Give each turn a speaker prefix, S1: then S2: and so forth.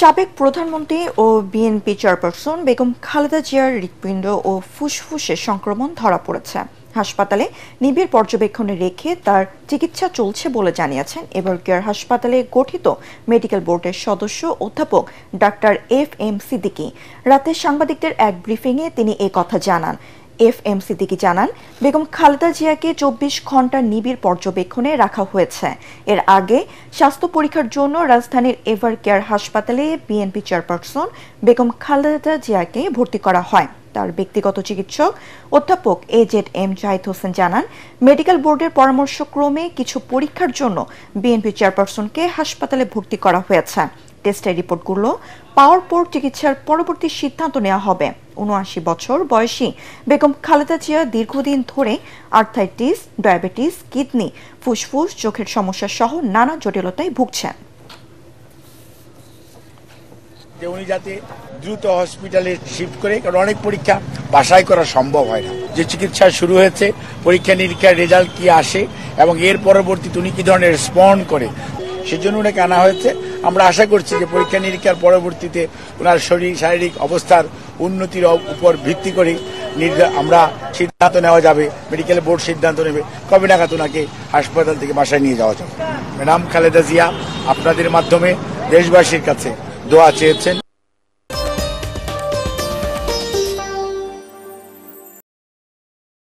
S1: সাবেক প্রধানমন্ত্রী ও BNP chairperson Begum Khaleda জিয়ার হৃৎপিণ্ড ও ফুসফুসে সংক্রমণ ধরা পড়েছে। হাসপাতালে নিবিড় পর্যবেক্ষণে রেখে তার চিকিৎসা চলছে বলে জানিয়েছেন এভার কেয়ার হাসপাতালে গঠিত মেডিকেল বোর্ডের সদস্য অধ্যাপক ডাক্তার FM সিদ্দিকী। রাতে সাংবাদিকদের এক ব্রিফিংয়ে তিনি এ কথা জানান। FM সিদ্দিকী জানান, বেগম খালেদা জিয়াকে 24 ঘন্টা নিবিড় পর্যবেক্ষণে রাখা হয়েছে। এর আগে স্বাস্থ্য পরীক্ষার জন্য রাজধানীর এভার কেয়ার হাসপাতালে বিএনপি চেয়ারপারসন বেগম খালেদা জিয়াকে ভর্তি করা হয়। তার ব্যক্তিগত চিকিৎসক অধ্যাপক AZM জাহিদ হোসেন জানান, মেডিকেল বোর্ডের পরামর্শক্রমে কিছু পরীক্ষার জন্য বিএনপি চেয়ারপারসনকে হাসপাতালে ভর্তি করা হয়েছে। টেস্টের রিপোর্টগুলো পাওয়ার পর চিকিৎসার পরবর্তী সিদ্ধান্ত নেওয়া হবে। ৭৯ বছর বয়সী বেগম খালেদা জিয়া দীর্ঘদিন ধরে আর্থাইটিস, ডায়াবেটিস, কিডনি, ফুসফুস, চোখের সমস্যা সহ নানা জটিলতায় ভুগছেন।
S2: উনি যাতে দ্রুত হসপিটালে শিফট করে, কারণ অনেক পরীক্ষা বাসায় করা সম্ভব হয় না। যে চিকিৎসা শুরু হয়েছে, পরীক্ষা নিরীক্ষার রেজাল্ট কি আসে এবং এর পরবর্তীতে উনি কি ধরনের রেসপন্ড করে, সেজন্য ওনাকে আনা হয়েছে। আমরা আশা করছি যে পরীক্ষা নিরীক্ষার পরবর্তীতে ওনার শারীরিক অবস্থার উন্নতির উপর ভিত্তি করে আমরা সিদ্ধান্ত নেওয়া যাবে, মেডিকেল বোর্ড সিদ্ধান্ত নেবে কবে নাগাদ ওনাকে হাসপাতাল থেকে বাসায় নিয়ে যাওয়া যাবে। ম্যাডাম খালেদা জিয়া আপনাদের মাধ্যমে দেশবাসীর কাছে দোয়া চেয়েছেন।